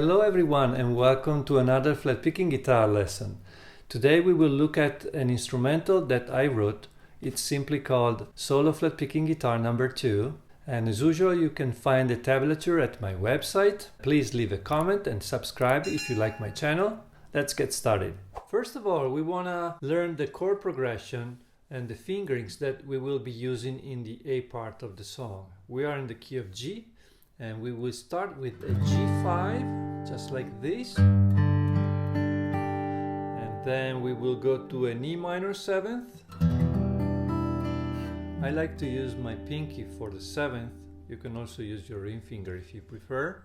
Hello everyone and welcome to another Flatpicking Guitar lesson. Today we will look at an instrumental that I wrote. It's simply called Solo Flatpicking Guitar number 2. And as usual, you can find the tablature at my website. Please leave a comment and subscribe if you like my channel. Let's get started. First of all, we want to learn the chord progression and the fingerings that we will be using in the A part of the song. We are in the key of G. And we will start with a G5, just like this. And then we will go to an E minor 7th. I like to use my pinky for the 7th. You can also use your ring finger if you prefer.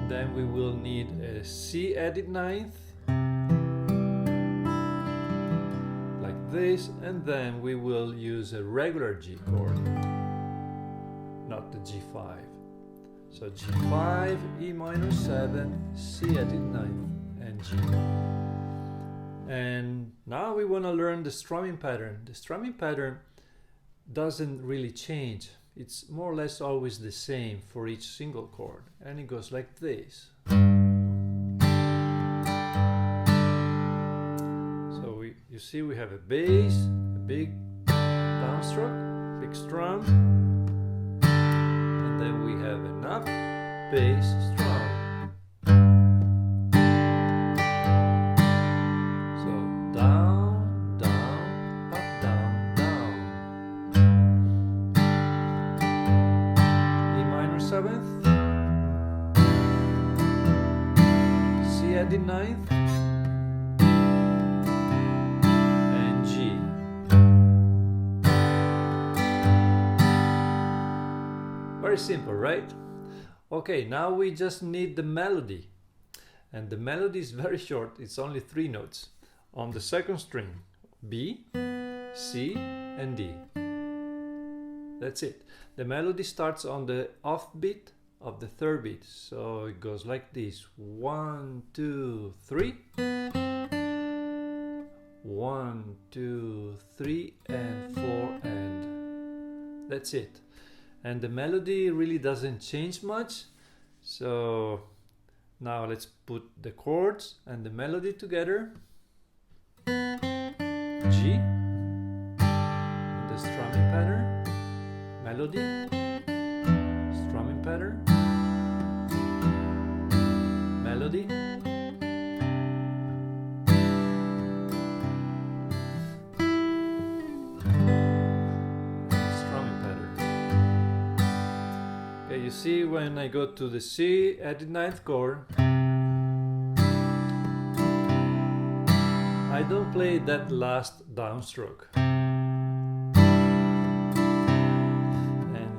Then we will need a C added 9th, like this. And then we will use a regular G chord, not the G5. So G5, E minor 7, C added 9, and G. And now we want to learn the strumming pattern. The strumming pattern doesn't really change. It's more or less always the same for each single chord. And it goes like this. So you see we have a bass, a big downstroke, big strum. Then we have an up, bass, strum. So down, down, up, down, down. E minor 7th, C added 9th, and G. Very simple, right? Okay, now we just need the melody. And the melody is very short. It's only 3 notes. On the second string, B, C, and D. That's it. The melody starts on the off beat of the 3rd beat. So it goes like this. 1, 2, 3. 1, 2, 3, and 4, and that's it. And the melody really doesn't change much. So now let's put the chords and the melody together. G, the strumming pattern, melody, strumming pattern, melody, you see when I go to the C added 9th chord, I don't play that last downstroke. And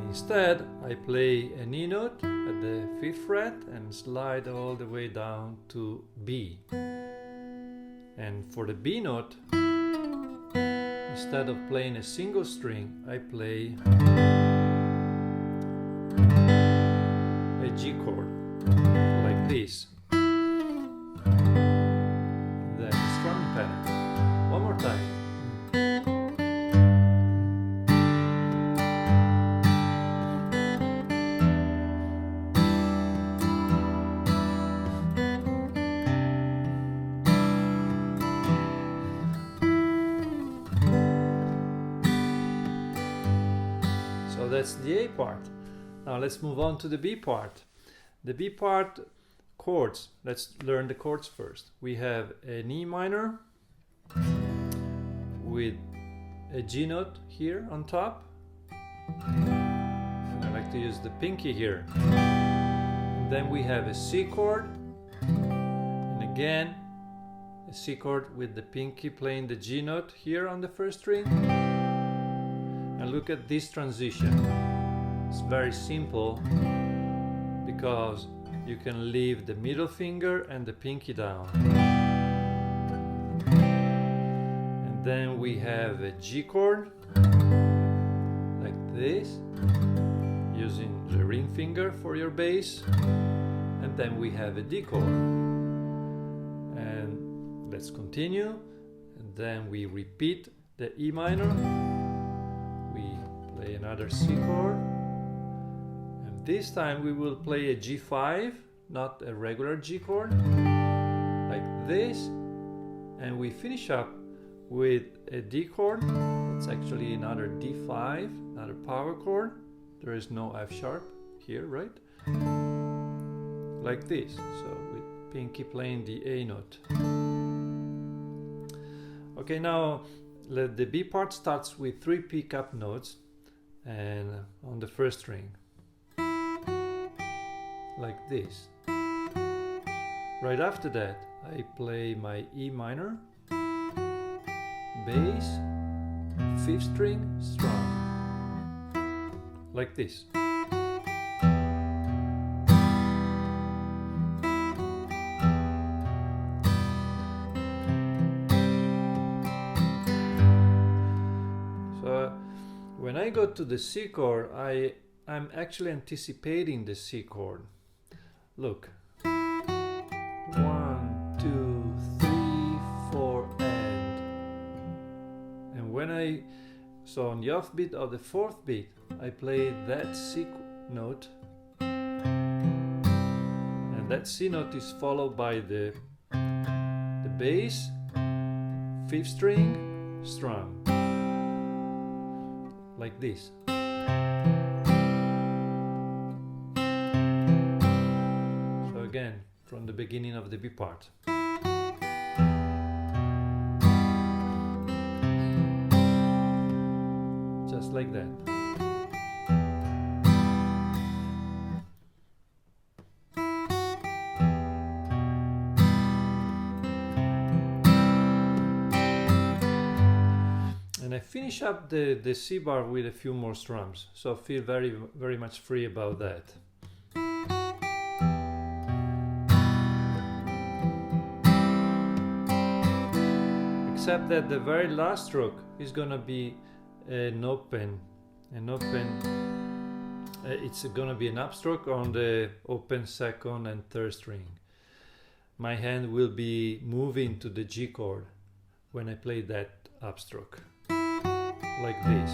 instead I play an E note at the 5th fret and slide all the way down to B. And for the B note, instead of playing a single string, I play G chord, like this. Then the strumming pattern. One more time. So that's the A part. Now let's move on to the B part. The B part chords. Let's learn the chords first. We have an E minor with a G note here on top. And I like to use the pinky here. And then we have a C chord. And again, a C chord with the pinky playing the G note here on the 1st string. And look at this transition. It's very simple because you can leave the middle finger and the pinky down. And then we have a G chord, like this, using the ring finger for your bass. And then we have a D chord. And let's continue. And then we repeat the E minor. We play another C chord. This time we will play a G5 not a regular G chord, like this, and we finish up with a D chord. It's actually another D5, another power chord. There is no F sharp here, right? Like this, so with pinky playing the A note. Okay, now the B part starts with 3 pickup notes and on the first string, like this. Right after that, I play my E minor, bass, 5th string, strum, like this. So when I go to the C chord, I'm actually anticipating the C chord. Look. 1, 2, 3, 4, and when so on the off beat of the 4th beat, I play that C note, and that C note is followed by the bass, 5th string, strum, like this. So again, from the beginning of the B part. Just like that. And I finish up the C bar with a few more strums, so feel very much free about that. Except that the very last stroke is gonna be an open. It's gonna be an upstroke on the open 2nd and 3rd string. My hand will be moving to the G chord when I play that upstroke, like this.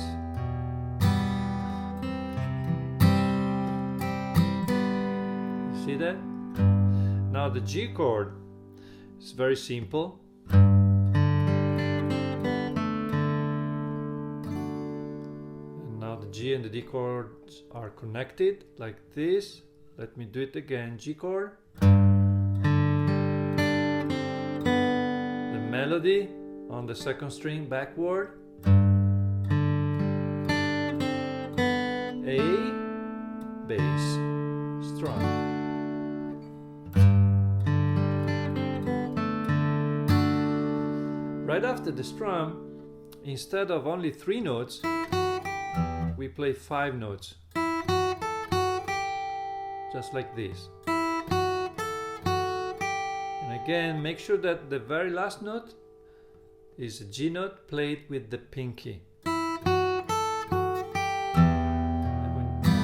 See that? Now the G chord is very simple. G and the D chords are connected like this. Let me do it again. G chord. The melody on the 2nd string backward. A, bass, strum. Right after the strum, instead of only 3 notes, we play 5 notes, just like this. And again, make sure that the very last note is a G note played with the pinky. And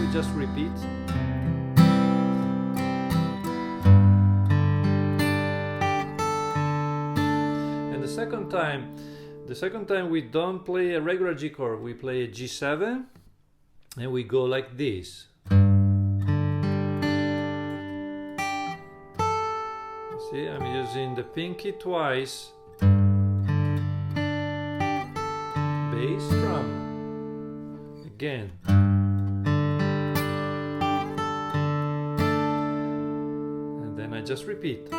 we just repeat. And the second time we don't play a regular G chord, we play a G7. And we go like this. See, I'm using the pinky twice. Bass, strum. Again. And then I just repeat.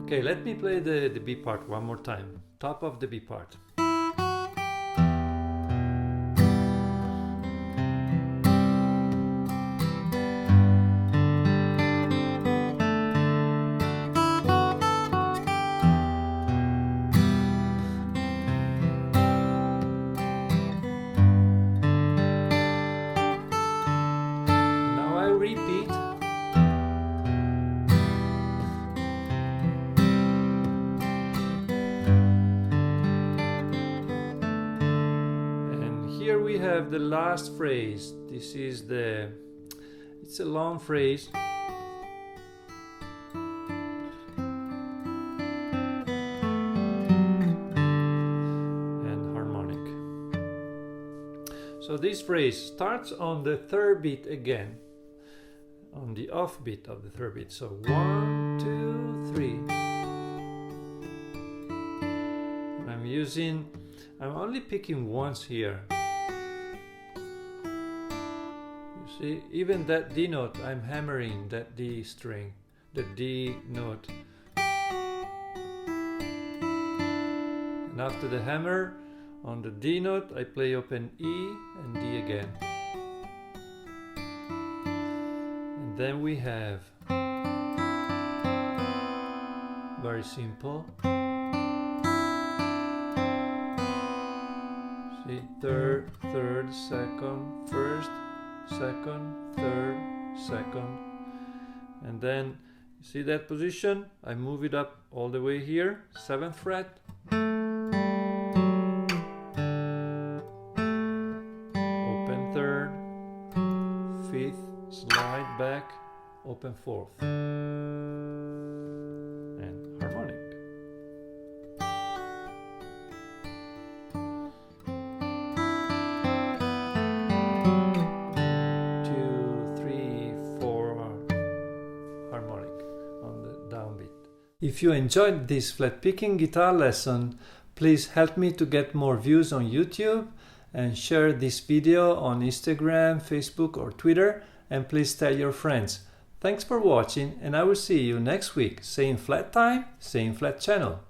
Okay, let me play the B part one more time. Top of the B part. Now I repeat. Here we have the last phrase. This is it's a long phrase. this phrase starts on the third beat again, on the off beat of the third beat. So 1, 2, 3. And I'm only picking once here. You see, even that D note, I'm hammering that D string, the D note. And after the hammer, on the D note, I play open E and D again. And then we have, very simple, see, third, second, first, second, third, second. And then, you see that position? I move it up all the way here, 7th fret. Open 3rd, 5th, slide back, open 4th. And harmonic. If you enjoyed this flat-picking guitar lesson, please help me to get more views on YouTube and share this video on Instagram, Facebook or Twitter, and please tell your friends. Thanks for watching, and I will see you next week, same flat time, same flat channel.